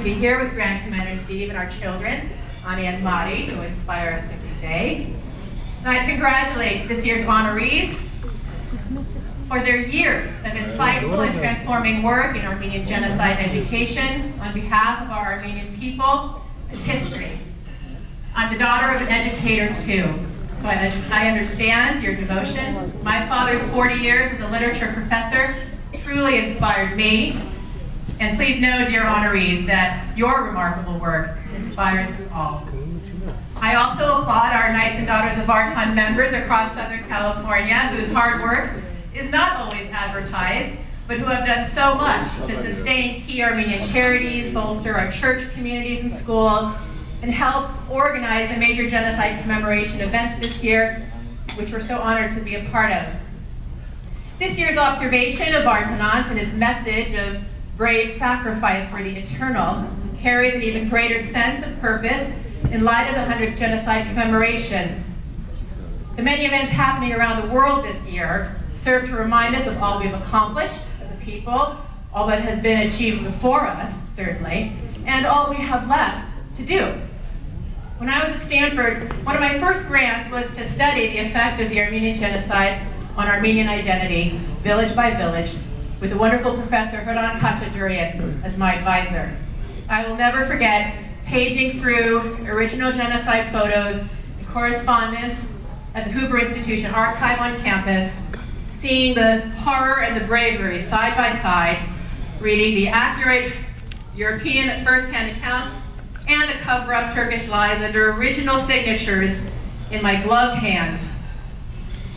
be here with Grand Commander Steve and our children, Ani and Mari, who inspire us every day. And I congratulate this year's honorees for their years of insightful and transforming work in Armenian genocide education on behalf of our Armenian people and history. I'm the daughter of an educator too, so I understand your devotion. My father's 40 years as a literature professor truly inspired me. And please know, dear honorees, that your remarkable work inspires us all. I also applaud our Knights and Daughters of Vartan members across Southern California whose hard work is not always advertised, but who have done so much to sustain key Armenian charities, bolster our church communities and schools, and help organize the major genocide commemoration events this year, which we're so honored to be a part of. This year's observation of Vartanants and its message of brave sacrifice for the eternal carries an even greater sense of purpose in light of the 100th genocide commemoration. The many events happening around the world this year serve to remind us of all we've accomplished as a people, all that has been achieved before us, certainly, and all we have left to do. When I was at Stanford, one of my first grants was to study the effect of the Armenian genocide on Armenian identity, village by village, with the wonderful Professor Kradjian as my advisor. I will never forget paging through original genocide photos and correspondence at the Hoover Institution archive on campus, seeing the horror and the bravery side by side, reading the accurate European first-hand accounts and the cover-up Turkish lies under original signatures in my gloved hands.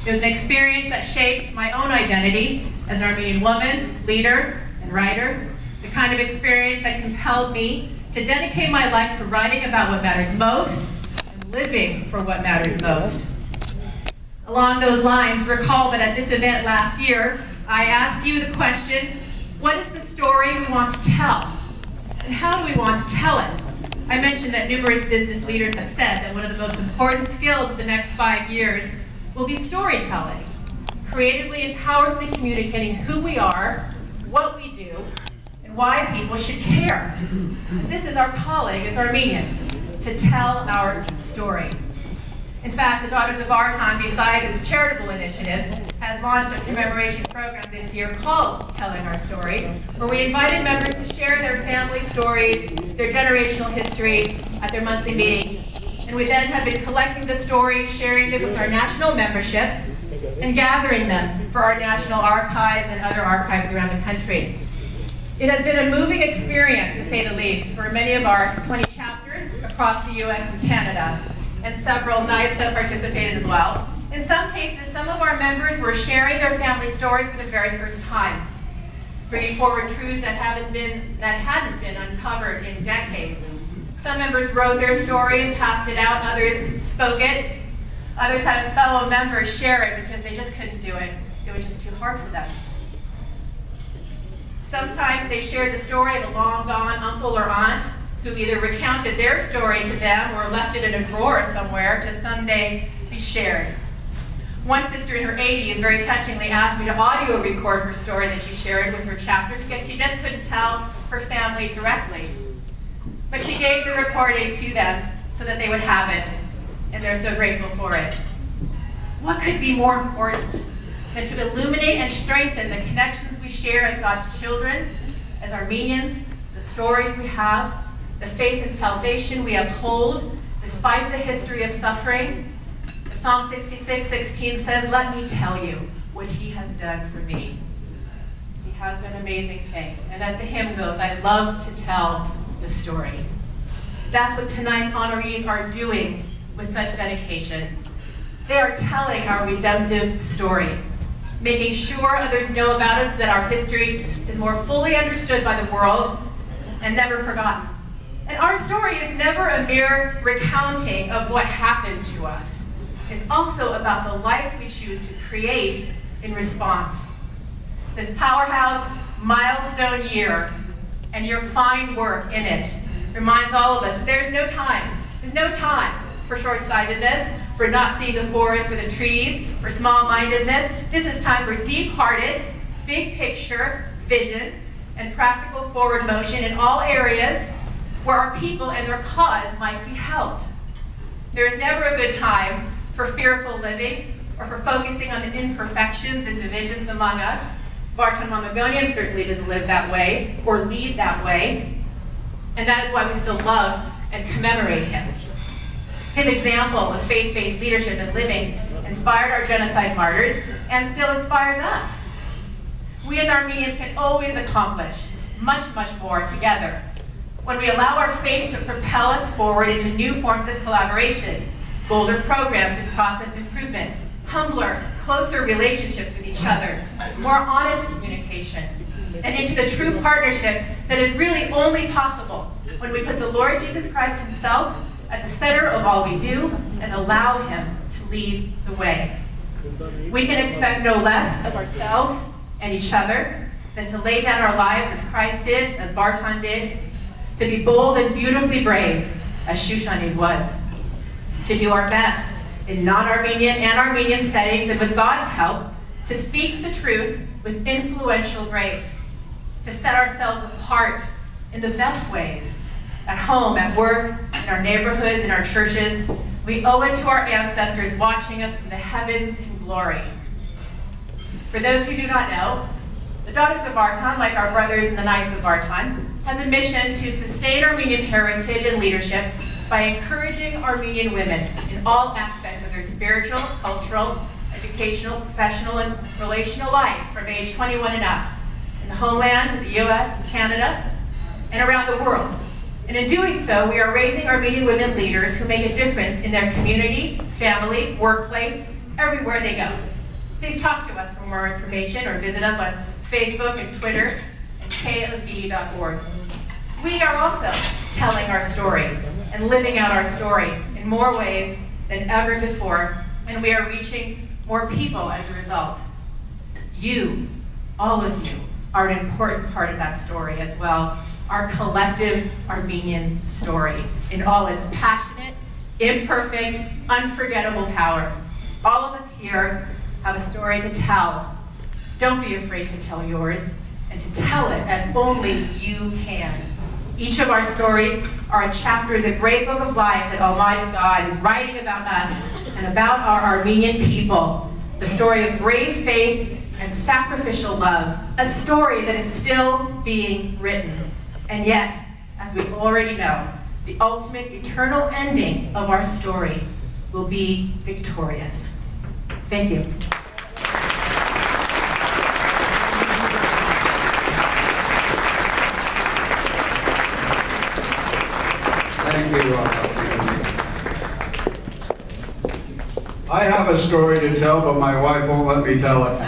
It was an experience that shaped my own identity as an Armenian woman, leader, and writer, the kind of experience that compelled me to dedicate my life to writing about what matters most and living for what matters most. Along those lines, recall that at this event last year, I asked you the question, what is the story we want to tell? And how do we want to tell it? I mentioned that numerous business leaders have said that one of the most important skills of the next 5 years will be storytelling, creatively and powerfully communicating who we are, what we do, and why people should care. And this is our calling as Armenians, to tell our story. In fact, the Daughters of Vartan, besides its charitable initiatives, has launched a commemoration program this year called Telling Our Story, where we invited members to share their family stories, their generational history at their monthly meetings. And we then have been collecting the stories, sharing them with our national membership, and gathering them for our national archives and other archives around the country. It has been a moving experience, to say the least, for many of our 20 chapters across the US and Canada, and several Knights have participated as well. In some cases, some of our members were sharing their family story for the very first time, bringing forward truths that hadn't been uncovered in decades. Some members wrote their story and passed it out, others spoke it. Others had a fellow member share it because they just couldn't do it. It was just too hard for them. Sometimes they shared the story of a long-gone uncle or aunt who either recounted their story to them or left it in a drawer somewhere to someday be shared. One sister in her 80s very touchingly asked me to audio record her story that she shared with her chapter because she just couldn't tell her family directly. But she gave the recording to them so that they would have it, and they're so grateful for it. What could be more important than to illuminate and strengthen the connections we share as God's children, as Armenians, the stories we have, the faith and salvation we uphold despite the history of suffering? Psalm 66:16 says, "Let me tell you what he has done for me." He has done amazing things. And as the hymn goes, I love to tell the story. That's what tonight's honorees are doing with such dedication. They are telling our redemptive story, making sure others know about it so that our history is more fully understood by the world and never forgotten. And our story is never a mere recounting of what happened to us. It's also about the life we choose to create in response. This powerhouse milestone year and your fine work in it reminds all of us that there's no time for short-sightedness, for not seeing the forest for the trees, for small-mindedness. This is time for deep-hearted, big-picture vision and practical forward motion in all areas where our people and their cause might be helped. There is never a good time for fearful living or for focusing on the imperfections and divisions among us. Vartan Mamagonian certainly didn't live that way or lead that way, and that is why we still love and commemorate him. His example of faith-based leadership and living inspired our genocide martyrs and still inspires us. We as Armenians can always accomplish much, much more together when we allow our faith to propel us forward into new forms of collaboration, bolder programs and process improvement, humbler, closer relationships with each other, more honest communication, and into the true partnership that is really only possible when we put the Lord Jesus Christ himself at the center of all we do and allow him to lead the way. We can expect no less of ourselves and each other than to lay down our lives as Christ did, as Vartan did, to be bold and beautifully brave, as Shushanin was, to do our best in non-Armenian and Armenian settings, and with God's help, to speak the truth with influential grace, to set ourselves apart in the best ways, at home, at work, in our neighborhoods, in our churches. We owe it to our ancestors watching us from the heavens in glory. For those who do not know, the Daughters of Vartan, like our brothers in the Knights of Vartan, has a mission to sustain Armenian heritage and leadership by encouraging Armenian women in all aspects of their spiritual, cultural, educational, professional, and relational life from age 21 and up, in the homeland, the US, Canada, and around the world. And in doing so, we are raising Armenian women leaders who make a difference in their community, family, workplace, everywhere they go. Please talk to us for more information or visit us on Facebook and Twitter and KOV.org. We are also telling our story and living out our story in more ways than ever before, and we are reaching more people as a result. You, all of you, are an important part of that story as well. Our collective Armenian story in all its passionate, imperfect, unforgettable power. All of us here have a story to tell. Don't be afraid to tell yours, and to tell it as only you can. Each of our stories are a chapter in the great book of life that Almighty God is writing about us and about our Armenian people. The story of brave faith and sacrificial love. A story that is still being written. And yet, as we already know, the ultimate eternal ending of our story will be victorious. Thank you. Thank you. I have a story to tell, but my wife won't let me tell it.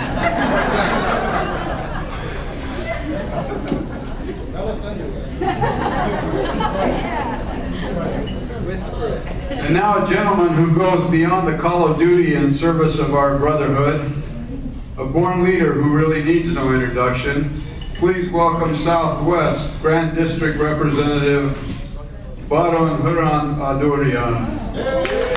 And now a gentleman who goes beyond the call of duty in service of our brotherhood, a born leader who really needs no introduction. Please welcome Southwest Grand District Representative Vartan Adorian.